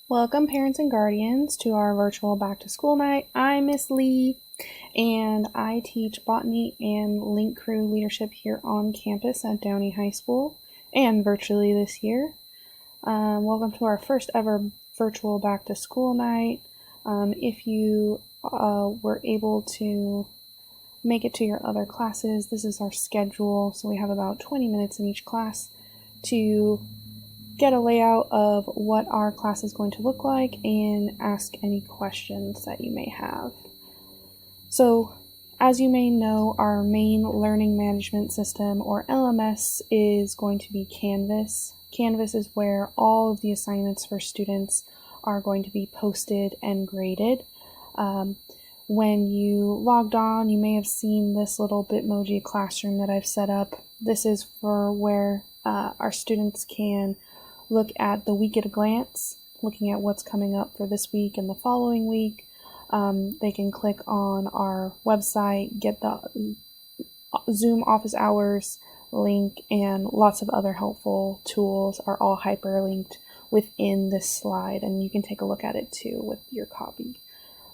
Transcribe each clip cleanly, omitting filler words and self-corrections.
Welcome, parents and guardians, to our virtual back to school night. I'm Miss Lee, and I teach botany and link crew leadership here on campus at Downey High School and virtually this year. Welcome to our first ever virtual back to school night. If you were able to make it to your other classes, this is our schedule. So we have about 20 minutes in each class to get a layout of what our class is going to look like and ask any questions that you may have. So, as you may know, our main learning management system, or LMS, is going to be Canvas. Canvas is where all of the assignments for students are going to be posted and graded. When you logged on, you may have seen this little Bitmoji classroom that I've set up. This is for where our students can look at the week at a glance, looking at what's coming up for this week and the following week. They can click on our website, get the Zoom office hours link, and lots of other helpful tools are all hyperlinked within this slide, and you can take a look at it too with your copy.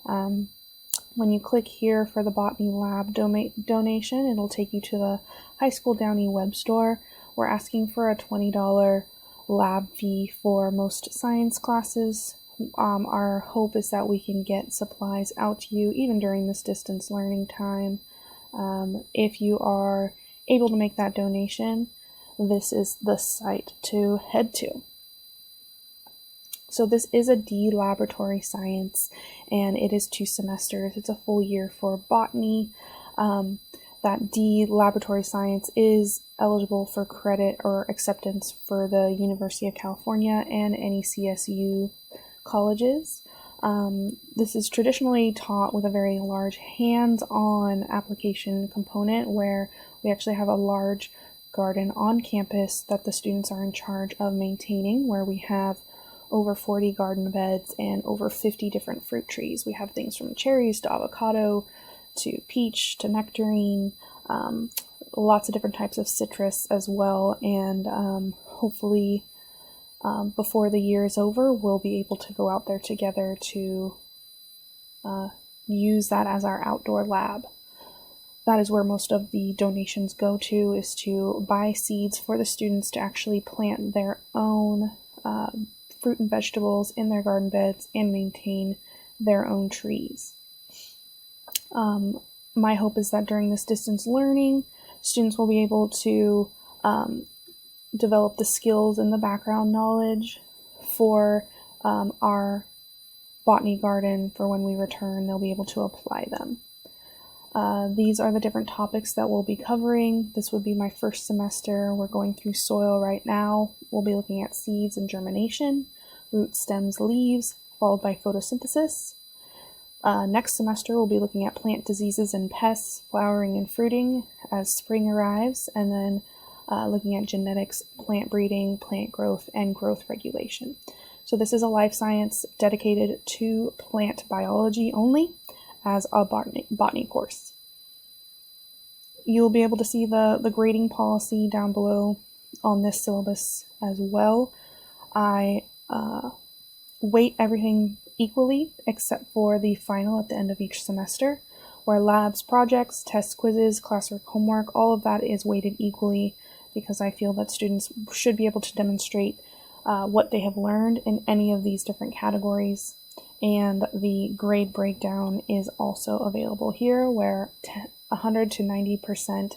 When you click here for the Botany Lab donation, it'll take you to the High School Downey web store. We're asking for a $20 lab fee for most science classes. Our hope is that we can get supplies out to you even during this distance learning time. If you are able to make that donation, this is the site to head to. So this is a D laboratory science, and it is 2 semesters. It's a full year for botany. That D laboratory science is eligible for credit or acceptance for the University of California and any CSU colleges. This is traditionally taught with a very large hands-on application component where we actually have a large garden on campus that the students are in charge of maintaining, where we have over 40 garden beds and over 50 different fruit trees. We have things from cherries to avocado to peach to nectarine, lots of different types of citrus as well, and hopefully before the year is over, we'll be able to go out there together to use that as our outdoor lab. That is where most of the donations go to, is to buy seeds for the students to actually plant their own fruit and vegetables in their garden beds and maintain their own trees. My hope is that during this distance learning, students will be able to develop the skills and the background knowledge for our botany garden. For when we return, they'll be able to apply them. These are the different topics that we'll be covering. This would be my first semester. We're going through soil right now. We'll be looking at seeds and germination, roots, stems, leaves, followed by photosynthesis. Next semester, we'll be looking at plant diseases and pests, flowering and fruiting as spring arrives, and then looking at genetics, plant breeding, plant growth, and growth regulation. So this is a life science dedicated to plant biology only as a botany course. You'll be able to see the grading policy down below on this syllabus as well. I weight everything equally except for the final at the end of each semester, where labs, projects, tests, quizzes, classwork, homework, all of that is weighted equally because I feel that students should be able to demonstrate what they have learned in any of these different categories. And the grade breakdown is also available here, where 100 to 90%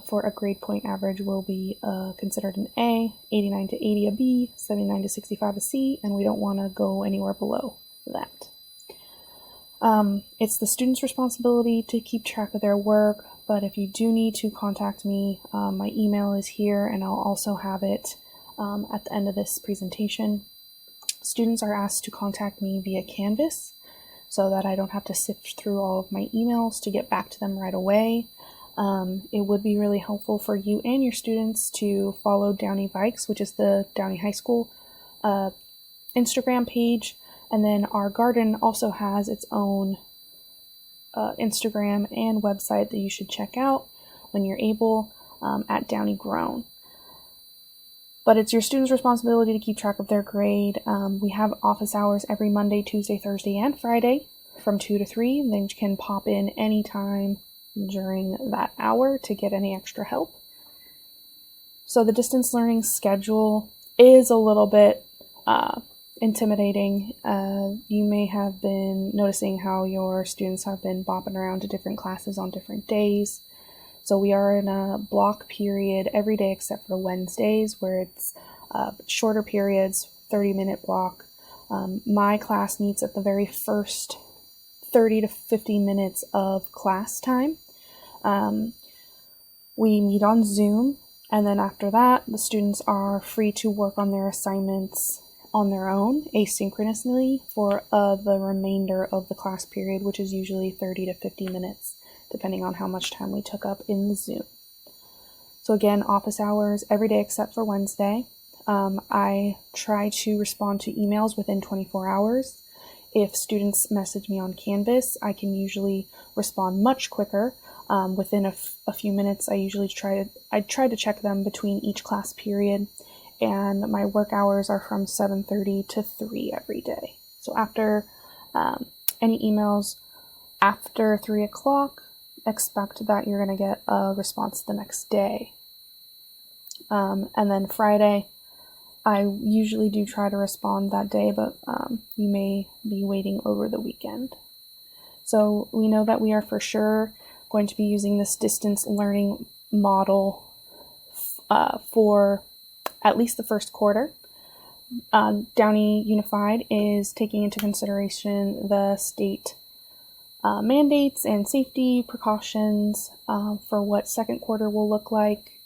for a grade point average will be considered an A, 89 to 80 a B, 79 to 65 a C, and we don't want to go anywhere below that. It's the student's responsibility to keep track of their work, but if you do need to contact me, my email is here, and I'll also have it at the end of this presentation. Students are asked to contact me via Canvas so that I don't have to sift through all of my emails to get back to them right away. It would be really helpful for you and your students to follow Downey Vikes, which is the Downey High School Instagram page, and then our garden also has its own Instagram and website that you should check out when you're able at Downey Grown. But it's your student's responsibility to keep track of their grade. We have office hours every Monday, Tuesday, Thursday, and Friday from 2 to 3. They can pop in anytime during that hour to get any extra help. So the distance learning schedule is a little bit intimidating. You may have been noticing how your students have been bopping around to different classes on different days. So we are in a block period every day except for Wednesdays, where it's shorter periods, 30-minute block. My class meets at the very first 30 to 50 minutes of class time. We meet on Zoom, and then after that, the students are free to work on their assignments on their own asynchronously for the remainder of the class period, which is usually 30 to 50 minutes. Depending on how much time we took up in the Zoom. So again, office hours every day except for Wednesday. I try to respond to emails within 24 hours. If students message me on Canvas, I can usually respond much quicker. Within a few minutes, I try to check them between each class period, and my work hours are from 7:30 to 3 every day. So after any emails after 3 o'clock, expect that you're going to get a response the next day. And then Friday, I usually do try to respond that day, but you may be waiting over the weekend. So we know that we are for sure going to be using this distance learning model for at least the first quarter. Downey Unified is taking into consideration the state mandates and safety precautions for what second quarter will look like,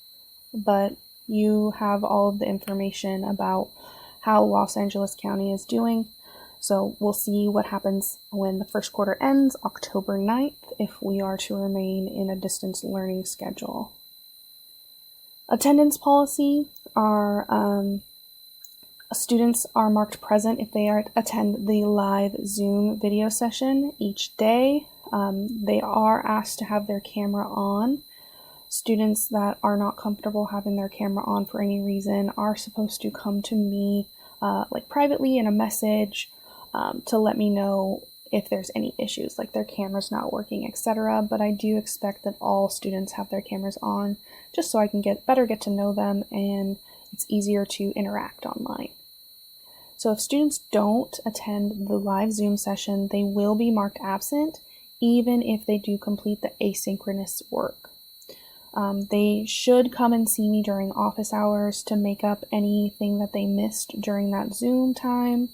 but you have all of the information about how Los Angeles County is doing. So we'll see what happens when the first quarter ends, October 9th, if we are to remain in a distance learning schedule. Attendance policy are students are marked present if they attend the live Zoom video session each day. They are asked to have their camera on. Students that are not comfortable having their camera on for any reason are supposed to come to me privately in a message to let me know if there's any issues, like their camera's not working, etc. But I do expect that all students have their cameras on, just so I can better get to know them and it's easier to interact online. So if students don't attend the live Zoom session, they will be marked absent, even if they do complete the asynchronous work. They should come and see me during office hours to make up anything that they missed during that Zoom time.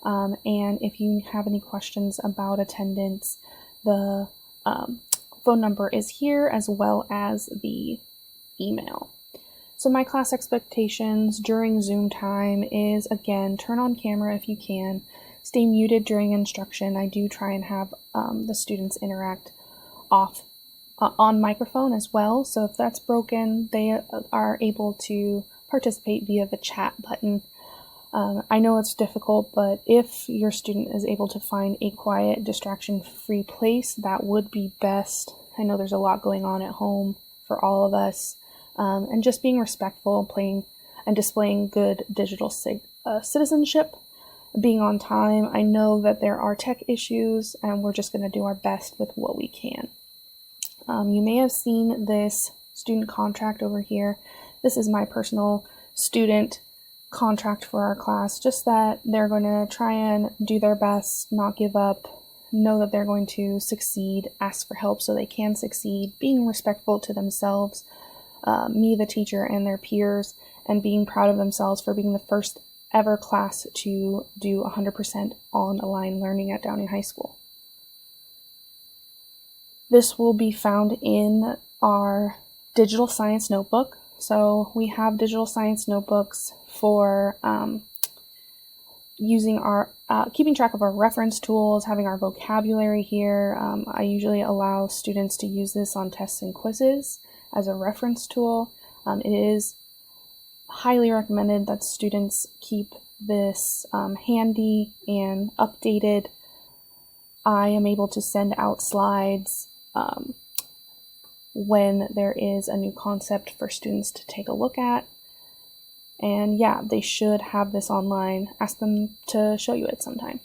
And if you have any questions about attendance, the phone number is here, as well as the email. So my class expectations during Zoom time is, again, turn on camera if you can, stay muted during instruction. I do try and have the students interact on microphone as well. So if that's broken, they are able to participate via the chat button. I know it's difficult, but if your student is able to find a quiet, distraction-free place, that would be best. I know there's a lot going on at home for all of us. And just being respectful, playing and displaying good digital citizenship, being on time. I know that there are tech issues, and we're just going to do our best with what we can. You may have seen this student contract over here. This is my personal student contract for our class, just that they're going to try and do their best, not give up, know that they're going to succeed, ask for help so they can succeed, being respectful to themselves, me, the teacher, and their peers, and being proud of themselves for being the first ever class to do 100% online learning at Downey High School. This will be found in our digital science notebook. So we have digital science notebooks for using our, keeping track of our reference tools, having our vocabulary here. I usually allow students to use this on tests and quizzes as a reference tool. It is highly recommended that students keep this handy and updated. I am able to send out slides when there is a new concept for students to take a look at. And yeah, they should have this online. Ask them to show you it sometime.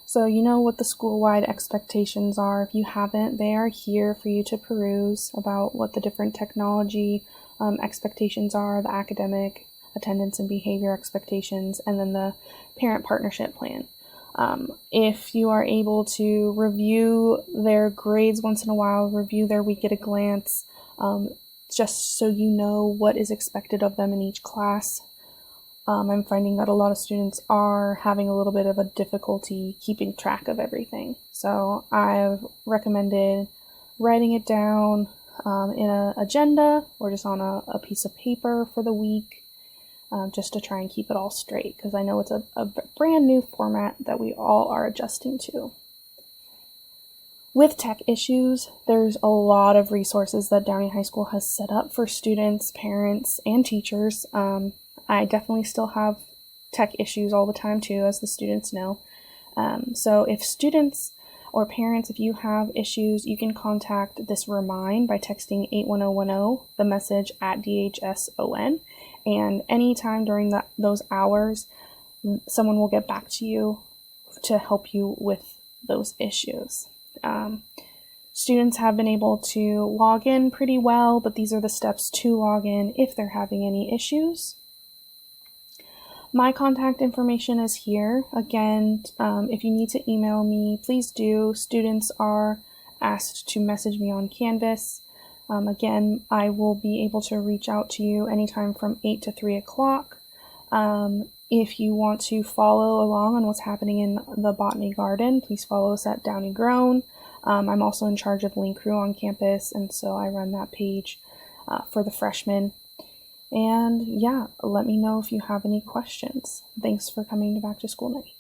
So you know what the school-wide expectations are. If you haven't, they are here for you to peruse about what the different technology expectations are, the academic, attendance and behavior expectations, and then the parent partnership plan. If you are able to review their grades once in a while, review their week at a glance, just so you know what is expected of them in each class. I'm finding that a lot of students are having a little bit of a difficulty keeping track of everything. So I've recommended writing it down in an agenda or just on a piece of paper for the week, just to try and keep it all straight, because I know it's a brand new format that we all are adjusting to. With tech issues, there's a lot of resources that Downey High School has set up for students, parents, and teachers. I definitely still have tech issues all the time too, as the students know. So if students or parents, if you have issues, you can contact this Remind by texting 81010, the message at DHSON, and anytime during those hours, someone will get back to you to help you with those issues. Students have been able to log in pretty well, but these are the steps to log in if they're having any issues. My contact information is here. Again, if you need to email me, please do. Students are asked to message me on Canvas. Again, I will be able to reach out to you anytime from 8 to 3 o'clock. If you want to follow along on what's happening in the Botany Garden, please follow us at Downey Grown. I'm also in charge of Link Crew on campus, and so I run that page for the freshmen. And yeah, let me know if you have any questions. Thanks for coming to Back to School Night.